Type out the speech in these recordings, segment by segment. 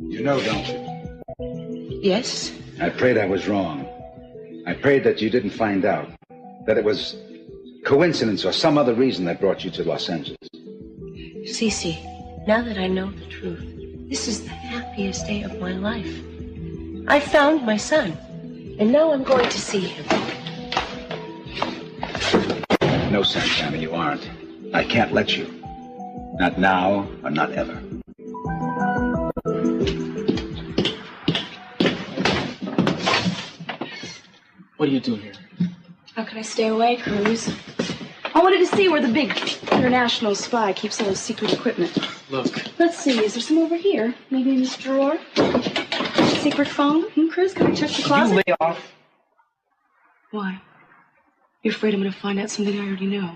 You know, don't you? Yes. I prayed I was wrong. I prayed that you didn't find out. That it was coincidence or some other reason that brought you to Los Angeles. Cece, now that I know the truth, this is the happiest day of my life. I found my son, and now I'm going to see him. No, Santana, you aren't. I can't let you. Not now or not ever. What are you doing here? How could I stay away, Cruz? I wanted to see where the big international spy keeps all his secret equipment. Look. Let's see, is there some over here? Maybe in this drawer? Secret phone? Cruz, can I check the closet? You lay off. Why? You're afraid I'm going to find out something I already know.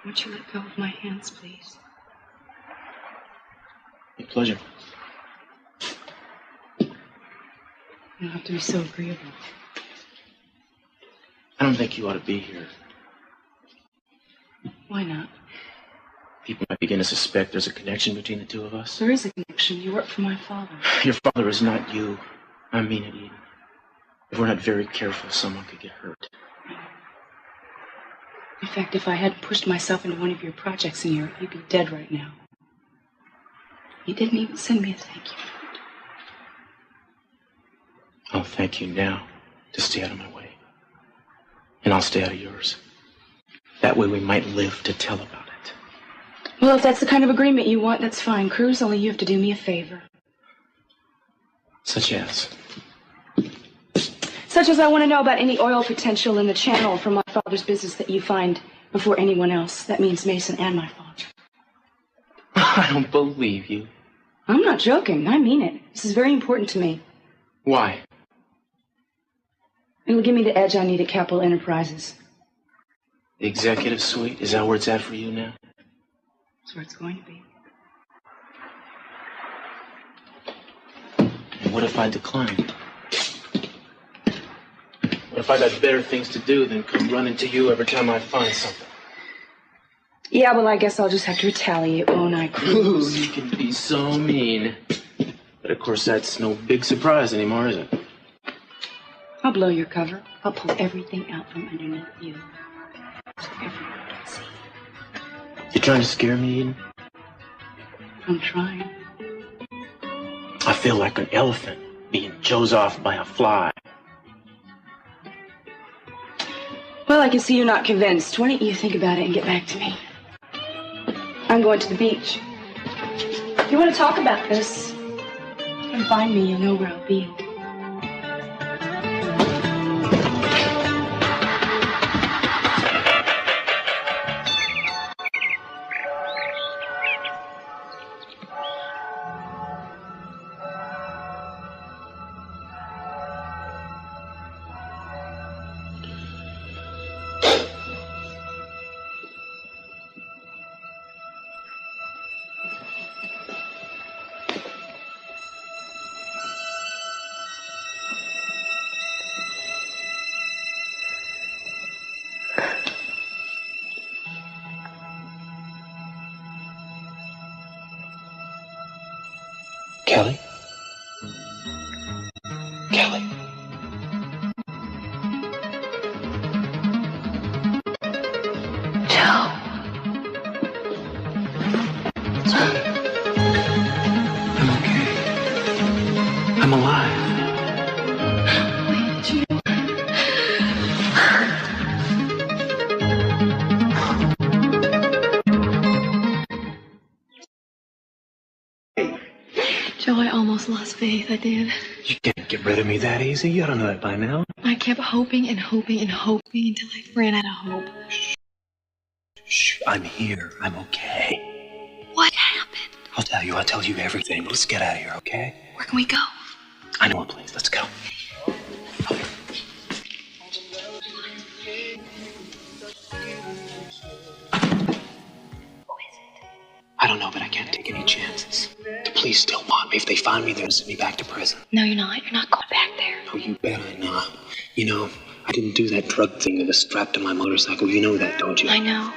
Won't you let go of my hands, please? My pleasure. You don't have to be so agreeable. I don't think you ought to be here. Why not? People might begin to suspect there's a connection between the two of us. There is a connection. You work for my father. Your father is not you. I mean it, Eden. If we're not very careful, someone could get hurt. In fact, if I hadn't pushed myself into one of your projects in Europe, you'd be dead right now. You didn't even send me a thank you note. I'll thank you now to stay out of my way. And I'll stay out of yours. That way we might live to tell about it. Well, if that's the kind of agreement you want, that's fine. Cruz, only you have to do me a favor. Such as? Such as I want to know about any oil potential in the channel from my father's business that you find before anyone else. That means Mason and my father. I don't believe you. I'm not joking. I mean it. This is very important to me. Why? It'll give me the edge I need at Capital Enterprises. The executive suite? Is that where it's at for you now? That's where it's going to be. And what if I decline? What if I got better things to do than come running to you every time I find something? Yeah, well, I guess I'll just have to retaliate, won't I, Cruz? Ooh, you can be so mean. But of course, that's no big surprise anymore, is it? I'll blow your cover. I'll pull everything out from underneath you. So everyone can see. You trying to scare me, Eden? I'm trying. I feel like an elephant being chose off by a fly. Well, I can see you're not convinced. Why don't you think about it and get back to me? I'm going to the beach. If you want to talk about this, come find me. You'll know where I'll be. Kelly? Kelly? Joe. It's me. I'm okay. I'm alive. Joe, I almost lost faith. I did. You can't get rid of me that easy. You don't know that by now. I kept hoping and hoping and hoping until I ran out of hope. Shh. I'm here. I'm okay. What happened? I'll tell you. I'll tell you everything. But let's get out of here, okay? Where can we go? I know a place. Let's go. I don't know, but I can't take any chances. The police still want me. If they find me, they're gonna send me back to prison. No, you're not. You're not going back there. Oh, you bet I'm not. You know, I didn't do that drug thing that was strapped to my motorcycle. You know that, don't you? I know.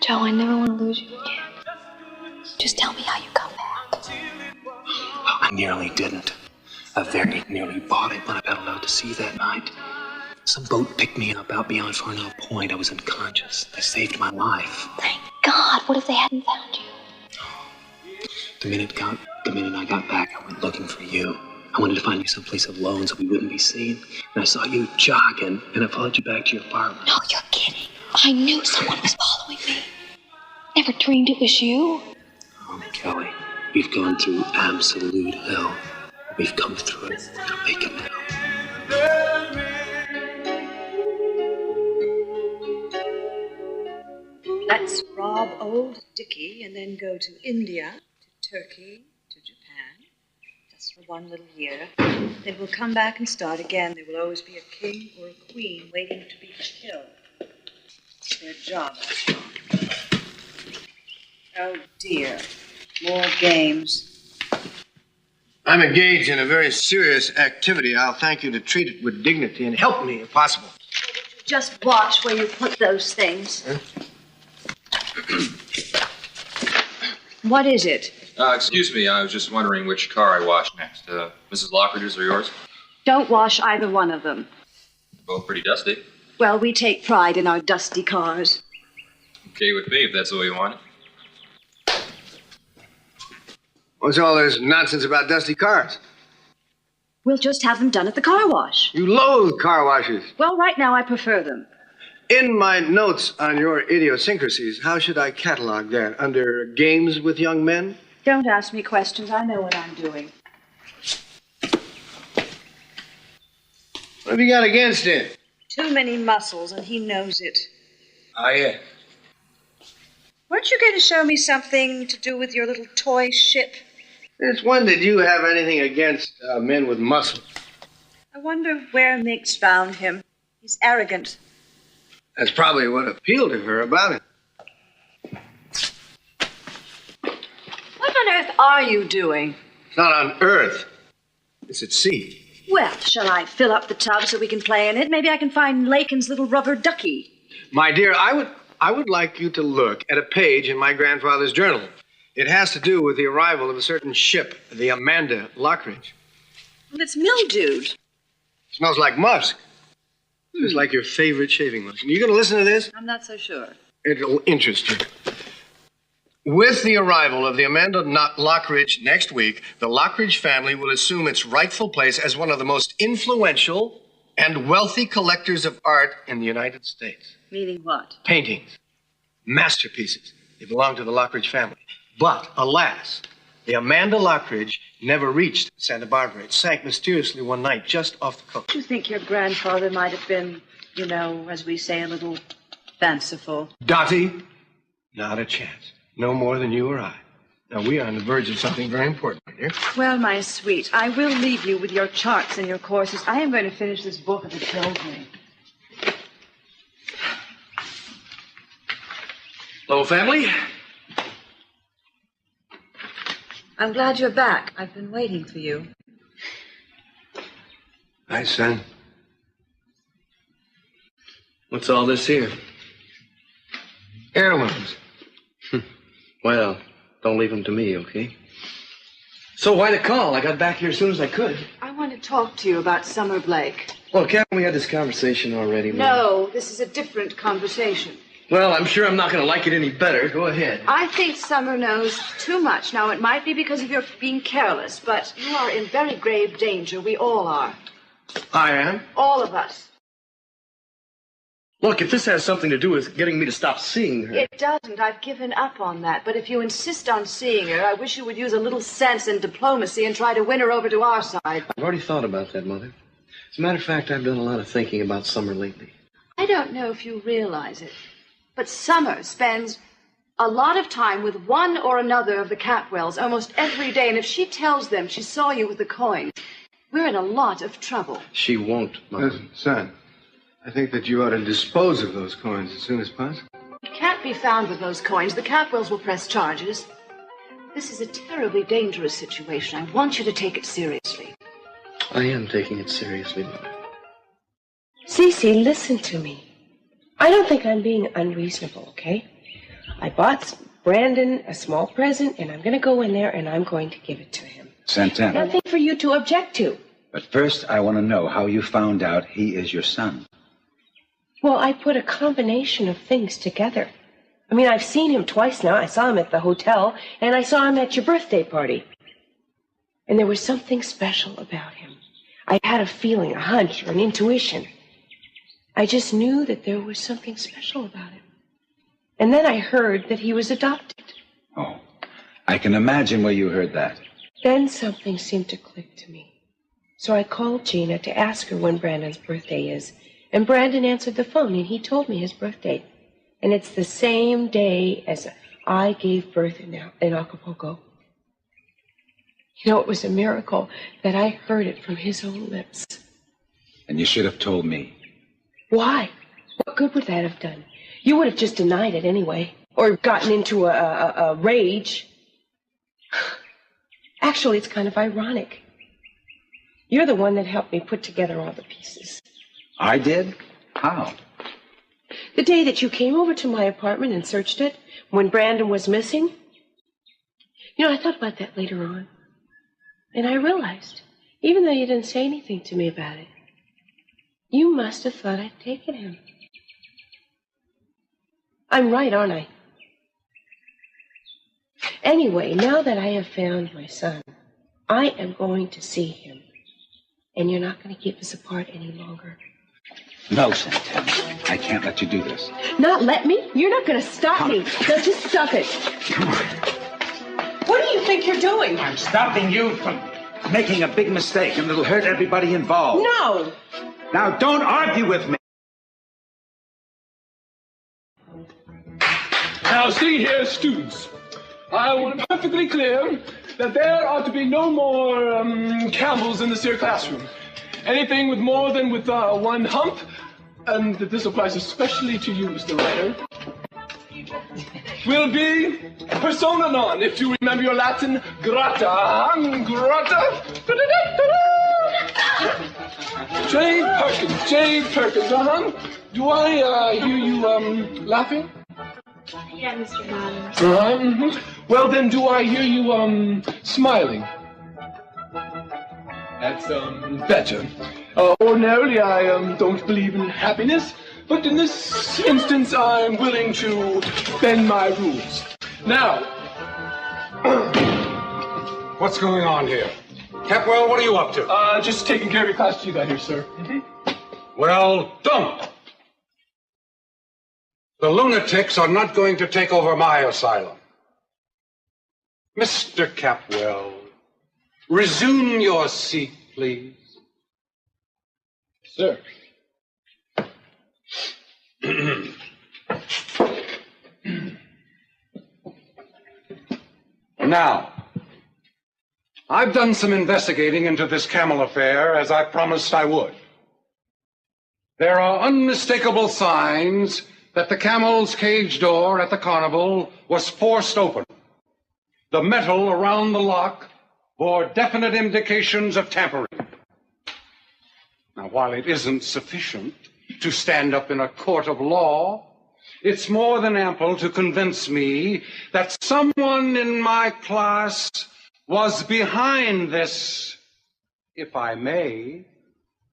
Joe, I never want to lose you again. Just tell me how you come back. I nearly didn't. I very nearly bought it when I paddled out to sea that night. Some boat picked me up out beyond Farnell Point. I was unconscious. They saved my life. Thank God. What if they hadn't found you? The minute I got back, I went looking for you. I wanted to find you someplace alone so we wouldn't be seen. And I saw you jogging, and I followed you back to your apartment. No, you're kidding. I knew someone was following me. Never dreamed it was you. Oh, Kelly, we've gone through absolute hell. We've come through it. We're gonna make it now. Let's rob old Dickie and then go to India, to Turkey, to Japan, just for one little year. Then we'll come back and start again. There will always be a king or a queen waiting to be killed. It's their job. Oh dear, more games. I'm engaged in a very serious activity. I'll thank you to treat it with dignity and help me if possible. Just watch where you put those things. Huh? What is it? Excuse me, I was just wondering which car I wash next. Mrs. Lockridge's or yours? Don't wash either one of them. Both pretty dusty. Well, we take pride in our dusty cars. Okay with me, if that's the way you want it. What's all this nonsense about dusty cars? We'll just have them done at the car wash. You loathe car washes. Well, right now I prefer them. In my notes on your idiosyncrasies, how should I catalog that? Under games with young men? Don't ask me questions. I know what I'm doing. What have you got against it? Too many muscles, and he knows it. Oh, yeah. Weren't you going to show me something to do with your little toy ship? Since when did you have anything against men with muscle? I wonder where Minx found him. He's arrogant. That's probably what appealed to her about it. What on earth are you doing? It's not on Earth. It's at sea. Well, shall I fill up the tub so we can play in it? Maybe I can find Lakin's little rubber ducky. My dear, I would like you to look at a page in my grandfather's journal. It has to do with the arrival of a certain ship, the Amanda Lockridge. Well, it's mildewed. Smells like musk. It's like your favorite shaving lotion. You gonna listen to this? I'm not so sure. It'll interest you. With the arrival of the Amanda Lockridge next week, the Lockridge family will assume its rightful place as one of the most influential and wealthy collectors of art in the United States. Meaning what? Paintings. Masterpieces. They belong to the Lockridge family. But, alas, the Amanda Lockridge never reached Santa Barbara. It sank mysteriously one night just off the coast. Do you think your grandfather might have been, you know, as we say, a little fanciful? Dottie, not a chance. No more than you or I. Now, we are on the verge of something very important, my dear. Well, my sweet, I will leave you with your charts and your courses. I am going to finish this book if it kills me. Hello, family. I'm glad you're back. I've been waiting for you. Hi, son. What's all this here? Heirlooms. Well, don't leave them to me, okay? So why the call? I got back here as soon as I could. I want to talk to you about Summer Blake. Well, haven't we had this conversation already, Mom? No, this is a different conversation. Well, I'm sure I'm not going to like it any better. Go ahead. I think Summer knows too much. Now, it might be because of your being careless, but you are in very grave danger. We all are. I am? All of us. Look, if this has something to do with getting me to stop seeing her... It doesn't. I've given up on that. But if you insist on seeing her, I wish you would use a little sense and diplomacy and try to win her over to our side. I've already thought about that, Mother. As a matter of fact, I've done a lot of thinking about Summer lately. I don't know if you realize it, but Summer spends a lot of time with one or another of the Catwells almost every day, and if she tells them she saw you with the coin, we're in a lot of trouble. She won't, Mother. Listen, son, I think that you ought to dispose of those coins as soon as possible. You can't be found with those coins. The Catwells will press charges. This is a terribly dangerous situation. I want you to take it seriously. I am taking it seriously, Mother. Cece, listen to me. I don't think I'm being unreasonable, okay? I bought Brandon a small present, and I'm going to go in there and I'm going to give it to him. Santana. Nothing for you to object to. But first, I want to know how you found out he is your son. Well, I put a combination of things together. I mean, I've seen him twice now. I saw him at the hotel, and I saw him at your birthday party. And there was something special about him. I had a feeling, a hunch, or an intuition. I just knew that there was something special about him. And then I heard that he was adopted. Oh, I can imagine where you heard that. Then something seemed to click to me. So I called Gina to ask her when Brandon's birthday is. And Brandon answered the phone, and he told me his birthday. And it's the same day as I gave birth in Acapulco. You know, it was a miracle that I heard it from his own lips. And you should have told me. Why? What good would that have done? You would have just denied it anyway, or gotten into a rage. Actually, it's kind of ironic. You're the one that helped me put together all the pieces. I did? How? The day that you came over to my apartment and searched it, when Brandon was missing. You know, I thought about that later on. And I realized, even though you didn't say anything to me about it, you must have thought I'd taken him. I'm right, aren't I? Anyway, now that I have found my son, I am going to see him. And you're not going to keep us apart any longer. No, Santana. I can't let you do this. Not let me? You're not going to stop me. Now just stop it. Come on. What do you think you're doing? I'm stopping you from making a big mistake, and it'll hurt everybody involved. No. Now, don't argue with me. Now, see here, students. I want it perfectly clear that there are to be no more camels in this here classroom. Anything with more than one hump, and that this applies especially to you, Mr. Writer, will be persona non, if you remember your Latin, grata, grata. Jade Perkins, Do I hear you laughing? Yeah, Mr. Bottoms. Well, then, do I hear you smiling? That's better. Ordinarily, I don't believe in happiness, but in this instance, I'm willing to bend my rules. Now, what's going on here? Capwell, what are you up to? Just taking care of your class you got here, sir. Well, don't. The lunatics are not going to take over my asylum. Mr. Capwell, resume your seat, please. Sir. Now, I've done some investigating into this camel affair, as I promised I would. There are unmistakable signs that the camel's cage door at the carnival was forced open. The metal around the lock bore definite indications of tampering. Now, while it isn't sufficient to stand up in a court of law, it's more than ample to convince me that someone in my class was behind this, if I may,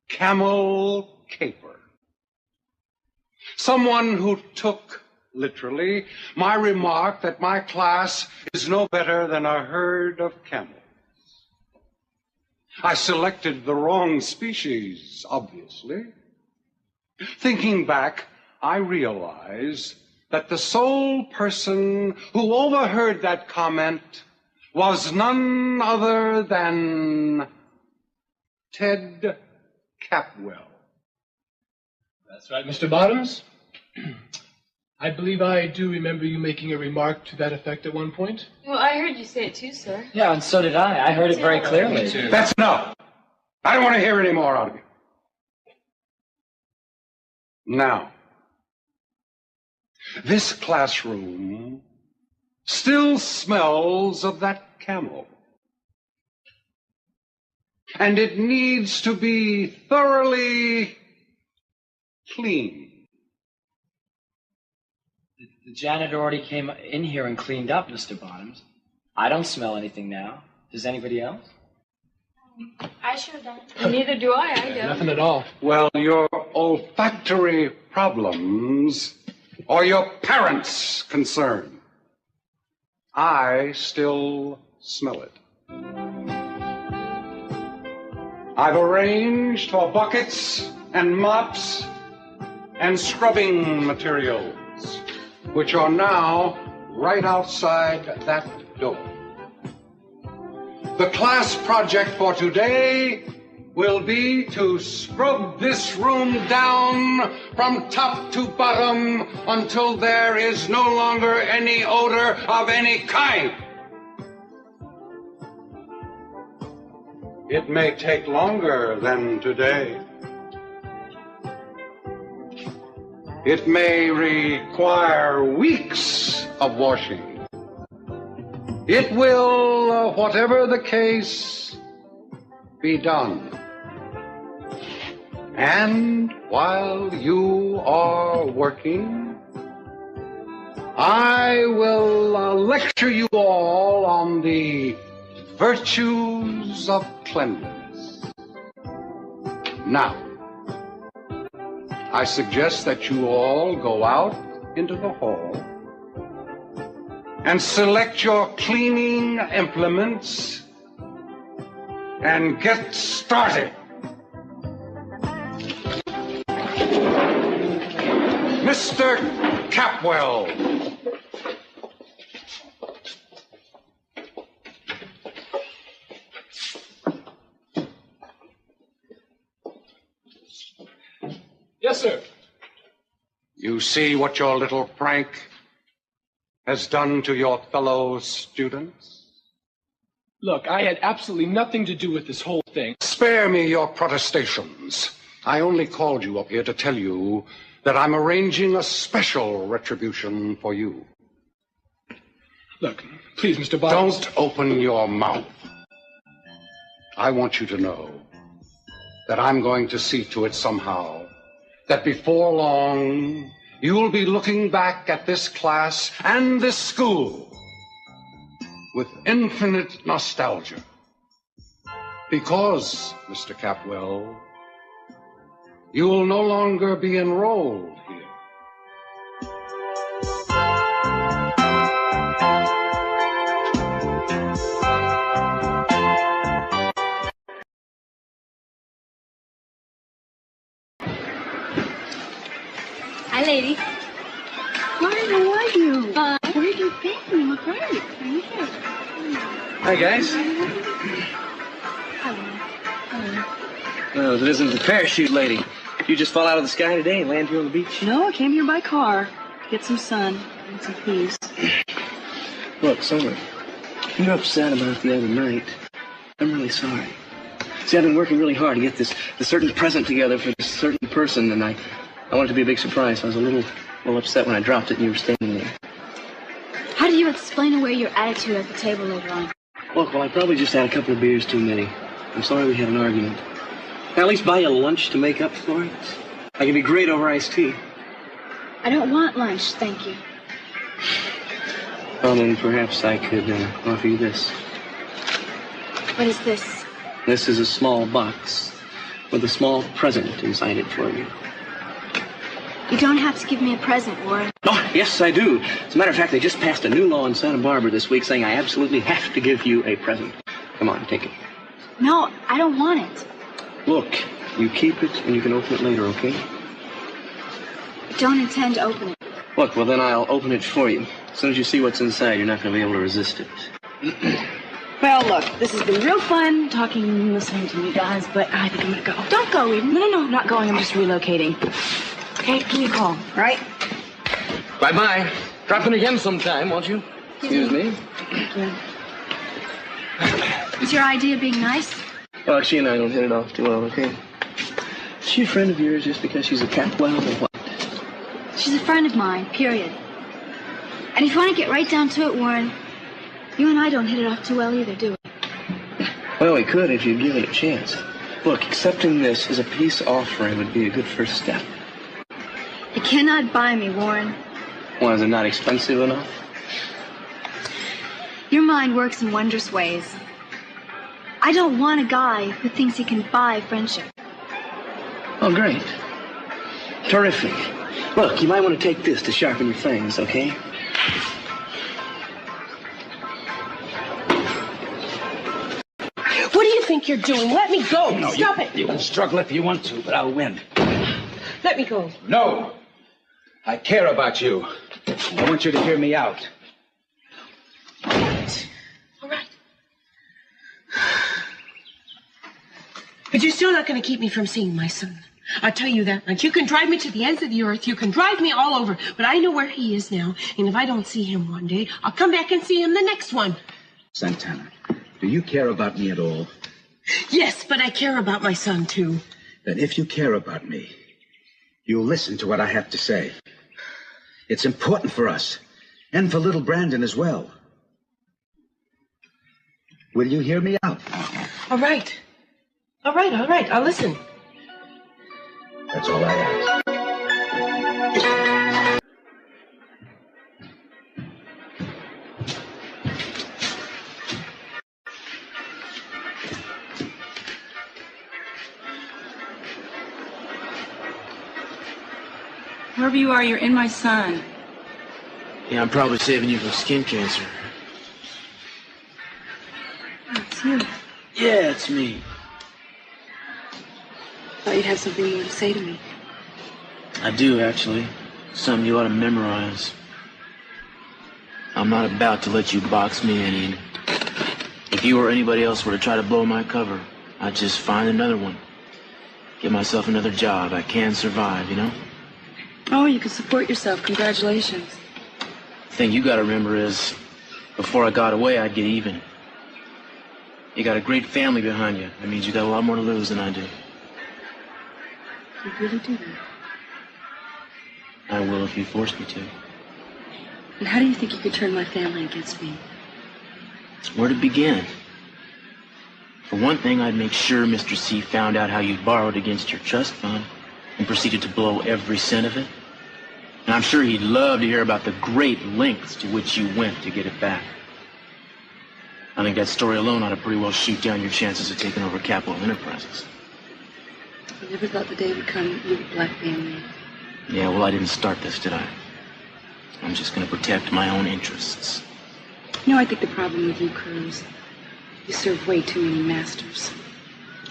camel caper. Someone who took, literally, my remark that my class is no better than a herd of camels. I selected the wrong species, obviously. Thinking back, I realize that the sole person who overheard that comment was none other than Ted Capwell. That's right, Mr. Bottoms. I believe I do remember you making a remark to that effect at one point. Well, I heard you say it too, sir. Yeah, and so did I. I heard it very clearly. That's enough. I don't want to hear any more out of you. Now, this classroom still smells of that camel. And it needs to be thoroughly clean. The janitor already came in here and cleaned up, Mr. Bottoms. I don't smell anything now. Does anybody else? I sure don't. Neither do I. I don't. Nothing at all. Well, your olfactory problems are your parents' concern. I still smell it. I've arranged for buckets and mops and scrubbing materials, which are now right outside that door. The class project for today will be to scrub this room down from top to bottom until there is no longer any odor of any kind. It may take longer than today. It may require weeks of washing. It will, whatever the case, be done. And while you are working, I will lecture you all on the virtues of cleanliness. Now, I suggest that you all go out into the hall and select your cleaning implements and get started. Mr. Capwell. Yes, sir. You see what your little prank has done to your fellow students? Look, I had absolutely nothing to do with this whole thing. Spare me your protestations. I only called you up here to tell you that I'm arranging a special retribution for you. Look, please, Mr. Bottoms. Don't open your mouth. I want you to know that I'm going to see to it somehow that before long you'll be looking back at this class and this school with infinite nostalgia. Because, Mr. Capwell, you will no longer be enrolled here. Hi, lady. Hi, how are you? Where have you been? You look great. Hi, guys. Oh, it isn't the parachute lady. You just fall out of the sky today and land here on the beach? No, I came here by car to get some sun and some peace. Look, Summer, you're upset about the other night. I'm really sorry. See, I've been working really hard to get this certain present together for this certain person, and I wanted it to be a big surprise. I was a little upset when I dropped it and you were standing there. How do you explain away your attitude at the table later on? Look, well, I probably just had a couple of beers too many. I'm sorry we had an argument. Can I at least buy you lunch to make up for it? I can be great over iced tea. I don't want lunch, thank you. Well, then perhaps I could offer you this. What is this? This is a small box with a small present inside it for you. You don't have to give me a present, Warren. Oh, yes, I do. As a matter of fact, they just passed a new law in Santa Barbara this week saying I absolutely have to give you a present. Come on, take it. No, I don't want it. Look, you keep it and you can open it later, okay? I don't intend to open it. Look, well then I'll open it for you. As soon as you see what's inside, you're not going to be able to resist it. Well, look, this has been real fun talking and listening to you guys, but I think I'm going to go. Don't go, Eden. No, I'm not going. I'm just relocating. Okay, give me a call, all right? Bye-bye. Drop in again sometime, won't you? Excuse me. Is your idea being nice? Well, she and I don't hit it off too well, okay? Is she a friend of yours just because she's a Capwell or what? She's a friend of mine, period. And if you want to get right down to it, Warren, you and I don't hit it off too well either, do we? Well, we could if you'd give it a chance. Look, accepting this as a peace offering would be a good first step. You cannot buy me, Warren. Why, is it not expensive enough? Your mind works in wondrous ways. I don't want a guy who thinks he can buy friendship. Oh, great. Terrific. Look, you might want to take this to sharpen your fangs, okay? What do you think you're doing? Let me go. No, Stop it. You can struggle if you want to, but I'll win. Let me go. No. I care about you. I want you to hear me out. All right. But you're still not going to keep me from seeing my son. I'll tell you that much. You can drive me to the ends of the earth. You can drive me all over. But I know where he is now. And if I don't see him one day, I'll come back and see him the next one. Santana, do you care about me at all? Yes, but I care about my son, too. Then if you care about me, you'll listen to what I have to say. It's important for us, and for little Brandon as well. Will you hear me out? All right. All right, all right. I'll listen. That's all I ask. Wherever you are, you're in my son. Yeah, I'm probably saving you from skin cancer. Oh, it's you. Yeah, it's me. Thought you'd have something more to say to me. I do, actually. Something you ought to memorize. I'm not about to let you box me in. If you or anybody else were to try to blow my cover, I'd just find another one. Get myself another job. I can survive, you know? Oh, you can support yourself. Congratulations. The thing you gotta remember is, before I got away, I'd get even. You got a great family behind you. That means you got a lot more to lose than I do. You really do that. I will if you force me to. And how do you think you could turn my family against me? Where to begin? For one thing, I'd make sure Mr. C found out how you borrowed against your trust fund and proceeded to blow every cent of it. And I'm sure he'd love to hear about the great lengths to which you went to get it back. I think that story alone ought to pretty well shoot down your chances of taking over Capital Enterprises. I never thought the day would come you would blackmail me. Yeah, well, I didn't start this, did I? I'm just going to protect my own interests. You know, I think the problem with you, Cruz, you serve way too many masters.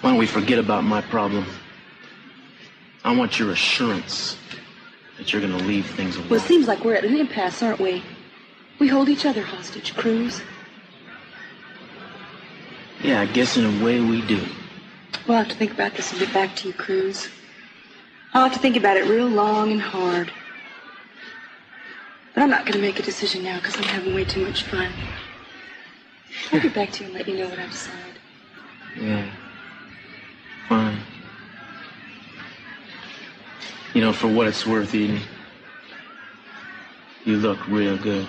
Why don't we forget about my problem? I want your assurance that you're going to leave things alone. Well, it seems like we're at an impasse, aren't we? We hold each other hostage, Cruz. Yeah, I guess in a way we do. We'll have to think about this and get back to you, Cruz. I'll have to think about it real long and hard. But I'm not going to make a decision now because I'm having way too much fun. I'll get back to you and let you know what I decide. Yeah. Fine. You know, for what it's worth, Eden, you look real good.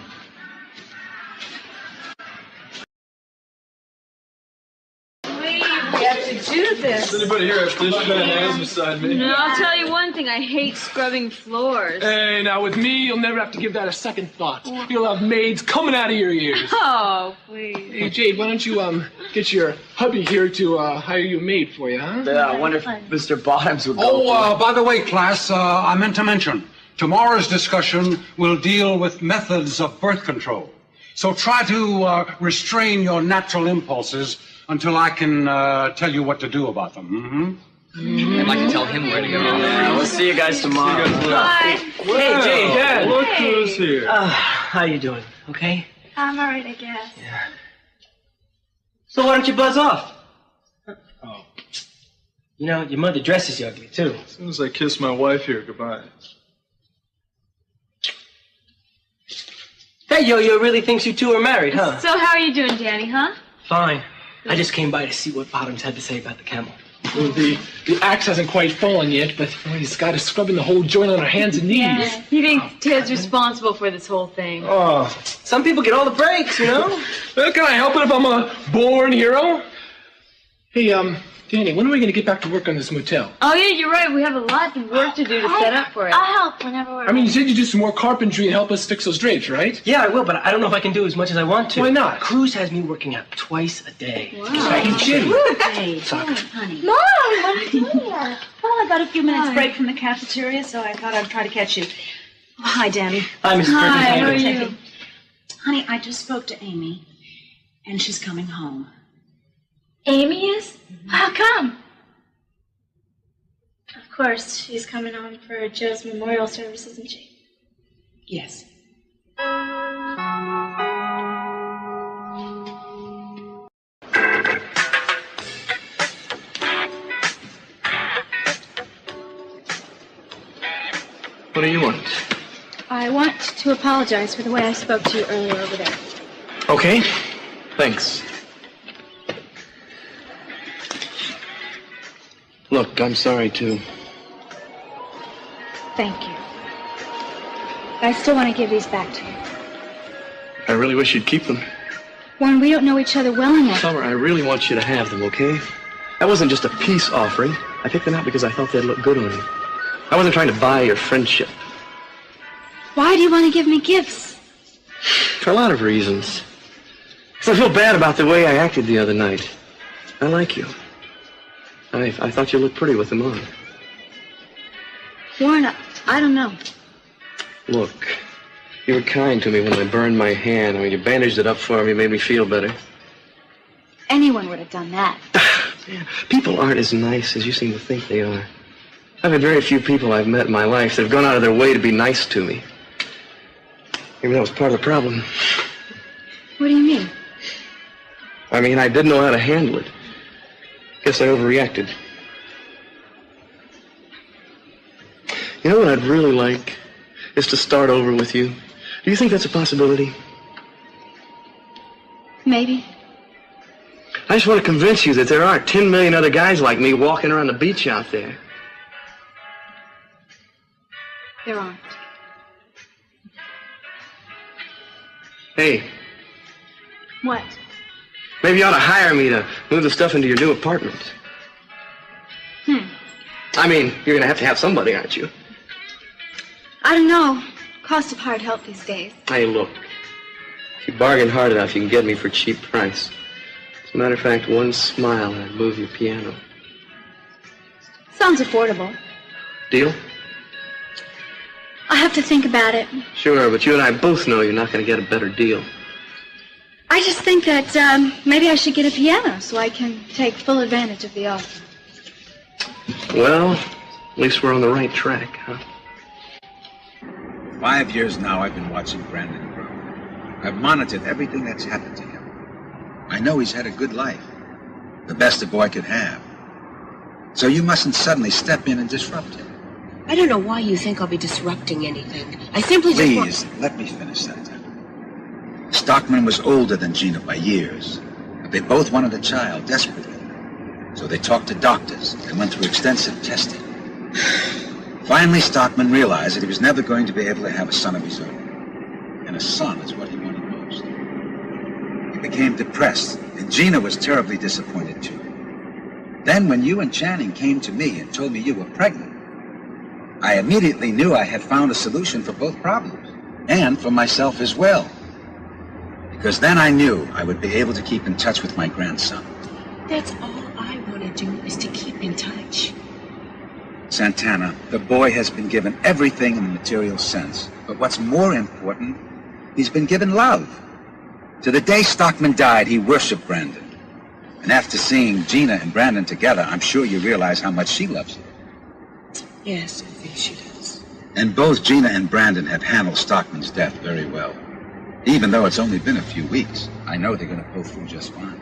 We have to do this. Does anybody here have dish mayonnaise beside me? No, I'll tell you one thing. I hate scrubbing floors. Hey, now with me, you'll never have to give that a second thought. You'll have maids coming out of your ears. Oh, please. Hey, Jade, why don't you get your hubby here to hire you a maid for you, huh? Yeah, I wonder if Mr. Bottoms would go. Oh, by the way, class, I meant to mention, tomorrow's discussion will deal with methods of birth control. So try to restrain your natural impulses until I can tell you what to do about them. I'd like to tell him where to go. Yeah, we'll see you guys tomorrow. Bye. Hey, Jade, Dad, look who's here. How you doing? Okay? I'm all right, I guess. Yeah. So why don't you buzz off? Oh. You know, your mother dresses you ugly, too. As soon as I kiss my wife here, goodbye. Hey, Yo-Yo really thinks you two are married, huh? So how are you doing, Danny, huh? Fine. I just came by to see what Bottoms had to say about the camel. Well, the axe hasn't quite fallen yet, but he's got us scrubbing the whole joint on our hands and knees. Yeah. He thinks Ted's responsible for this whole thing. Oh, some people get all the breaks, you know? Well, can I help it if I'm a born hero? Hey, Danny, when are we going to get back to work on this motel? Oh, yeah, you're right. We have a lot of work to do to set up for it. I'll help whenever we're I mean, you said you do some more carpentry and help us fix those drapes, right? Yeah, I will, but I don't know if I can do as much as I want to. Why not? Cruz has me working out twice a day. Wow. Are you kidding? Hey, Soccer. honey. Mom, what are you doing here? Well, I got a few minutes break from the cafeteria, so I thought I'd try to catch you. Oh, hi, Danny. Hi, Mrs. Perkins. Hi, how are you? Honey, I just spoke to Amy, and she's coming home. Amy is? How come? Of course, she's coming home for Joe's memorial service, isn't she? Yes. What do you want? I want to apologize for the way I spoke to you earlier over there. Okay. Thanks. Look, I'm sorry, too. Thank you. I still want to give these back to you. I really wish you'd keep them. Warren, we don't know each other well enough. Summer, I really want you to have them, okay? That wasn't just a peace offering. I picked them out because I thought they'd look good on you. I wasn't trying to buy your friendship. Why do you want to give me gifts? For a lot of reasons. Because I feel bad about the way I acted the other night. I like you. I thought you looked pretty with them on. Warren, I don't know. Look, you were kind to me when I burned my hand. I mean, you bandaged it up for me, made me feel better. Anyone would have done that. People aren't as nice as you seem to think they are. I've had very few people I've met in my life that have gone out of their way to be nice to me. Maybe that was part of the problem. What do you mean? I mean, I didn't know how to handle it. Guess I overreacted. You know what I'd really like is to start over with you. Do you think that's a possibility? Maybe. I just want to convince you that there aren't 10 million other guys like me walking around the beach out there. There aren't. Hey, What? maybe you ought to hire me to move the stuff into your new apartment. I mean, you're going to have somebody, aren't you? I don't know. Cost of hard help these days. Hey, look. If you bargain hard enough, you can get me for a cheap price. As a matter of fact, one smile and I'd move your piano. Sounds affordable. Deal? I have to think about it. Sure, but you and I both know you're not going to get a better deal. I just think that maybe I should get a piano so I can take full advantage of the offer. Well, at least we're on the right track, huh? 5 years now I've been watching Brandon grow. I've monitored everything that's happened to him. I know he's had a good life. The best a boy could have. So you mustn't suddenly step in and disrupt him. I don't know why you think I'll be disrupting anything. I simply just want... Please, let me finish that. Stockman was older than Gina by years, but they both wanted a child desperately. So they talked to doctors and went through extensive testing. Finally, Stockman realized that he was never going to be able to have a son of his own. And a son is what he wanted most. He became depressed, and Gina was terribly disappointed too. Then when you and Channing came to me and told me you were pregnant, I immediately knew I had found a solution for both problems, and for myself as well. Because then I knew I would be able to keep in touch with my grandson. That's all I want to do is to keep in touch. Santana, the boy has been given everything in the material sense. But what's more important, he's been given love. To the day Stockman died, he worshipped Brandon. And after seeing Gina and Brandon together, I'm sure you realize how much she loves him. Yes, I think she does. And both Gina and Brandon have handled Stockman's death very well. Even though it's only been a few weeks, I know they're going to pull through just fine.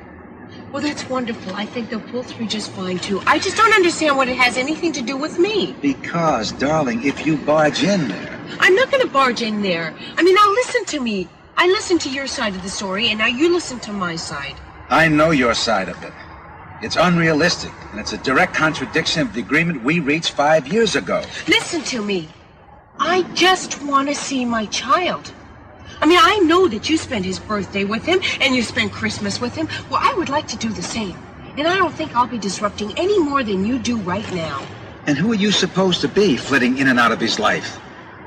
Well, that's wonderful. I think they'll pull through just fine, too. I just don't understand what it has anything to do with me. Because, darling, if you barge in there... I'm not going to barge in there. I mean, now listen to me. I listened to your side of the story, and now you listen to my side. I know your side of it. It's unrealistic, and it's a direct contradiction of the agreement we reached 5 years ago. Listen to me. I just want to see my child. I mean, I know that you spent his birthday with him, and you spent Christmas with him. Well, I would like to do the same. And I don't think I'll be disrupting any more than you do right now. And who are you supposed to be, flitting in and out of his life?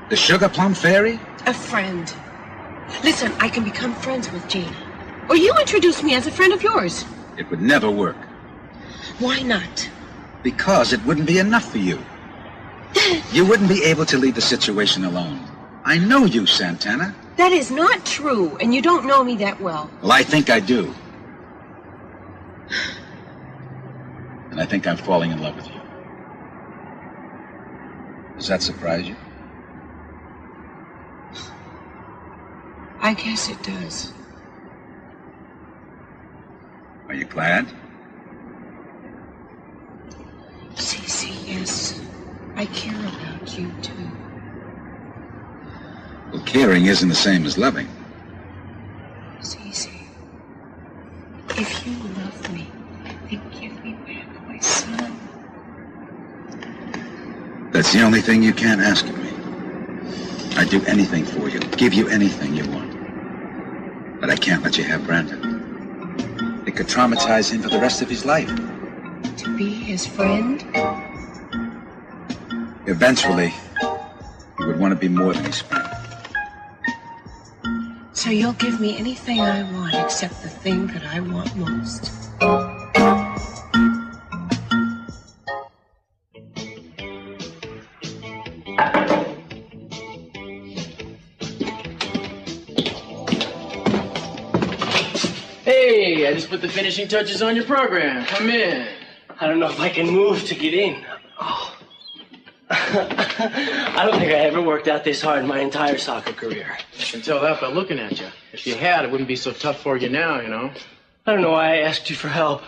The sugar plum fairy? A friend. Listen, I can become friends with Gina. Or you introduce me as a friend of yours. It would never work. Why not? Because it wouldn't be enough for you. You wouldn't be able to leave the situation alone. I know you, Santana. That is not true, and you don't know me that well. Well, I think I do. And I think I'm falling in love with you. Does that surprise you? I guess it does. Are you glad? Cece, yes. I care about you, too. Well, caring isn't the same as loving. Cece, if you love me, then give me back my son. That's the only thing you can't ask of me. I'd do anything for you, give you anything you want. But I can't let you have Brandon. It could traumatize him for the rest of his life. To be his friend? Eventually, he would want to be more than his friend. So you'll give me anything I want except the thing that I want most. Hey, I just put the finishing touches on your program. Come in. I don't know if I can move to get in. Oh. I don't think I ever worked out this hard in my entire soccer career. I can tell that by looking at you. If you had, it wouldn't be so tough for you now, you know. I don't know why I asked you for help.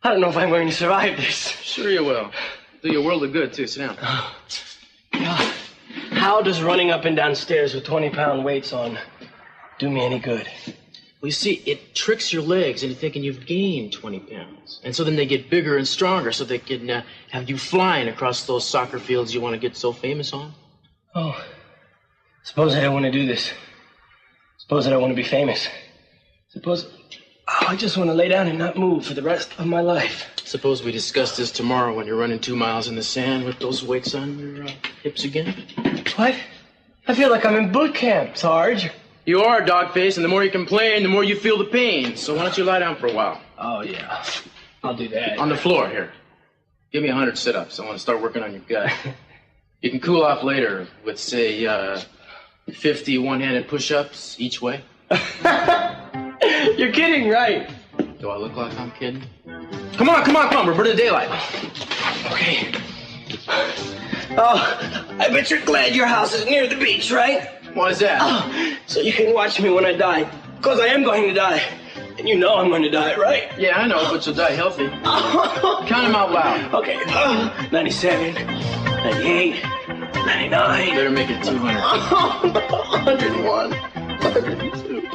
I don't know if I'm going to survive this. Sure you will. Do you a world of good, too. Sit down. God, how does running up and down stairs with 20-pound weights on do me any good? Well, you see, it tricks your legs into thinking you've gained 20 pounds. And so then they get bigger and stronger so they can have you flying across those soccer fields you want to get so famous on. Oh, suppose I don't want to do this. Suppose I don't want to be famous. Suppose I just want to lay down and not move for the rest of my life. Suppose we discuss this tomorrow when you're running 2 miles in the sand with those weights on your hips again. What? I feel like I'm in boot camp, Sarge. You are, dog-face, and the more you complain, the more you feel the pain. So why don't you lie down for a while? Oh, yeah. I'll do that. On the floor, here. Give me 100 sit-ups. I want to start working on your gut. You can cool off later with, say, 50 one-handed push-ups each way. You're kidding, right? Do I look like I'm kidding? Come on. We're burning daylight. Okay. Oh, I bet you're glad your house is near the beach, right? Why is that? Oh, so you can watch me when I die. Because I am going to die. And you know I'm going to die, right? Yeah, I know, but you'll die healthy. Count them out loud. Okay. 97, 98, 99. Better make it 200. 101, 102.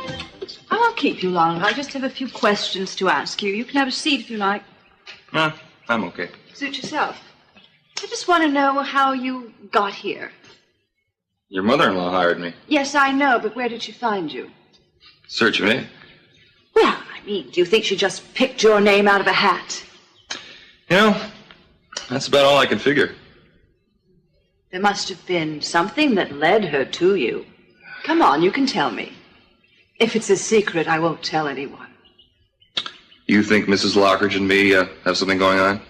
I won't keep you long. I just have a few questions to ask you. You can have a seat if you like. Nah, I'm okay. Suit yourself. I just want to know how you got here. Your mother-in-law hired me. Yes, I know, but where did she find you? Search me? Well, I mean, do you think she just picked your name out of a hat? You know, that's about all I can figure. There must have been something that led her to you. Come on, you can tell me. If it's a secret, I won't tell anyone. You think Mrs. Lockridge and me have something going on?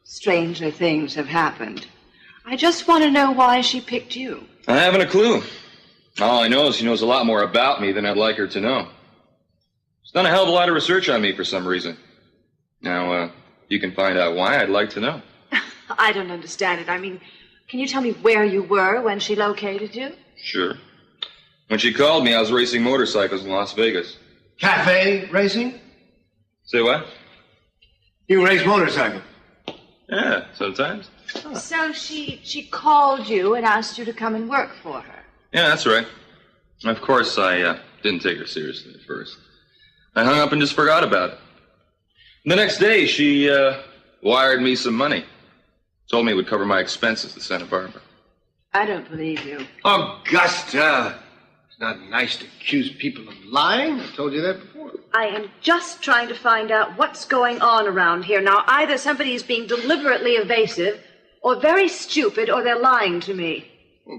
Stranger things have happened. I just want to know why she picked you. I haven't a clue. All I know is she knows a lot more about me than I'd like her to know. She's done a hell of a lot of research on me for some reason. Now, you can find out why. I'd like to know. I don't understand it. I mean, can you tell me where you were when she located you? Sure. When she called me, I was racing motorcycles in Las Vegas. Cafe racing? Say what? You race motorcycles? Yeah, sometimes. Oh. So she called you and asked you to come and work for her. Yeah, that's right. Of course, I didn't take her seriously at first. I hung up and just forgot about it. The next day, she wired me some money. Told me it would cover my expenses to Santa Barbara. I don't believe you. Augusta! It's not nice to accuse people of lying. I told you that before. I am just trying to find out what's going on around here. Now, either somebody is being deliberately evasive, or very stupid, or they're lying to me.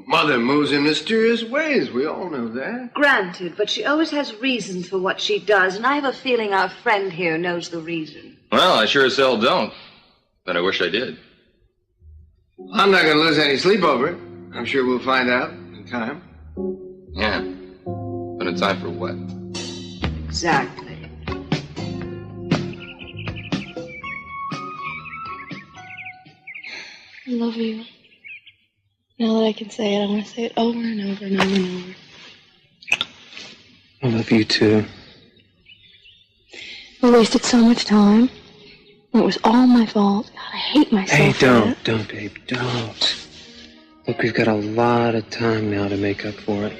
Mother moves in mysterious ways. We all know that. Granted, but she always has reasons for what she does, and I have a feeling our friend here knows the reason. Well, I sure as hell don't. But I wish I did. I'm not going to lose any sleep over it. I'm sure we'll find out in time. Yeah. But in time for what? Exactly. I love you. Now that I can say it, I want to say it over and over and over and over. I love you too. We wasted so much time. It was all my fault. God, I hate myself. Hey, for don't, that. babe, don't. Look, we've got a lot of time now to make up for it.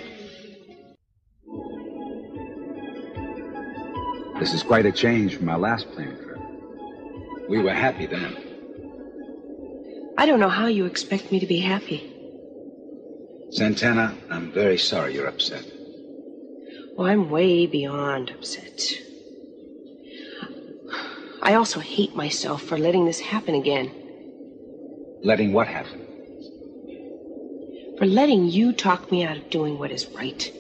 This is quite a change from our last plane trip. We were happy then. I don't know how you expect me to be happy. Santana, I'm very sorry you're upset. Well, I'm way beyond upset. I also hate myself for letting this happen again. Letting what happen? For letting you talk me out of doing what is right.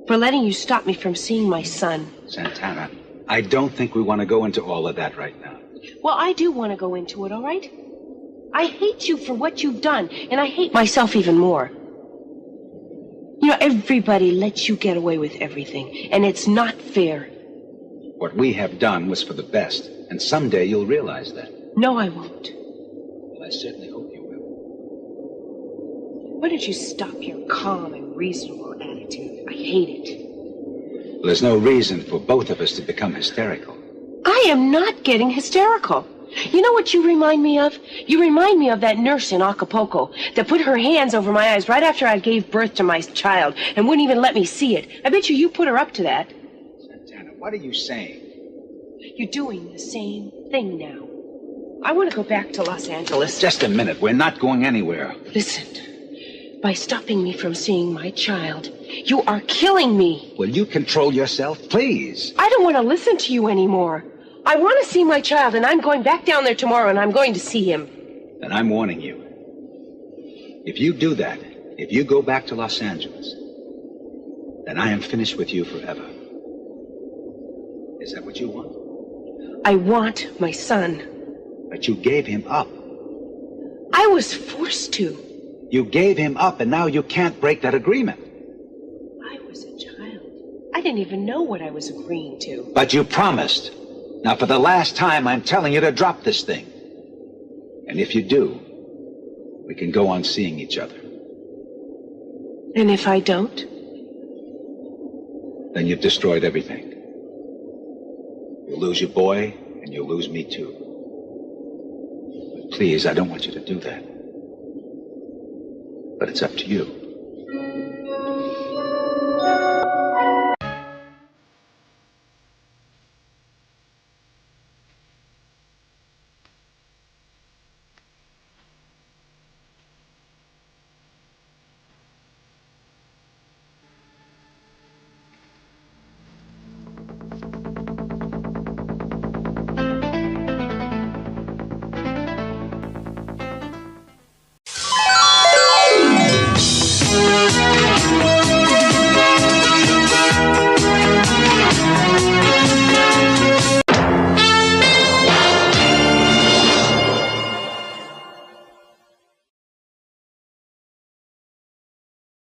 For letting you stop me from seeing my son. Santana, I don't think we want to go into all of that right now. Well, I do want to go into it, all right? I hate you for what you've done, and I hate myself even more. You know, everybody lets you get away with everything, and it's not fair. What we have done was for the best, and someday you'll realize that. No, I won't. Well, I certainly hope you will. Why don't you stop your calm and reasonable attitude? I hate it. Well, there's no reason for both of us to become hysterical. I am not getting hysterical. You know what you remind me of? You remind me of that nurse in Acapulco that put her hands over my eyes right after I gave birth to my child and wouldn't even let me see it. I bet you put her up to that. Santana, what are you saying? You're doing the same thing now. I want to go back to Los Angeles. Just a minute. We're not going anywhere. Listen, by stopping me from seeing my child, you are killing me. Will you control yourself, please? I don't want to listen to you anymore. I want to see my child, and I'm going back down there tomorrow, and I'm going to see him. Then I'm warning you. If you do that, if you go back to Los Angeles, then I am finished with you forever. Is that what you want? I want my son. But you gave him up. I was forced to. You gave him up, and now you can't break that agreement. I was a child. I didn't even know what I was agreeing to. But you promised. Now, for the last time, I'm telling you to drop this thing. And if you do, we can go on seeing each other. And if I don't? Then you've destroyed everything. You'll lose your boy, and you'll lose me too. But please, I don't want you to do that. But it's up to you.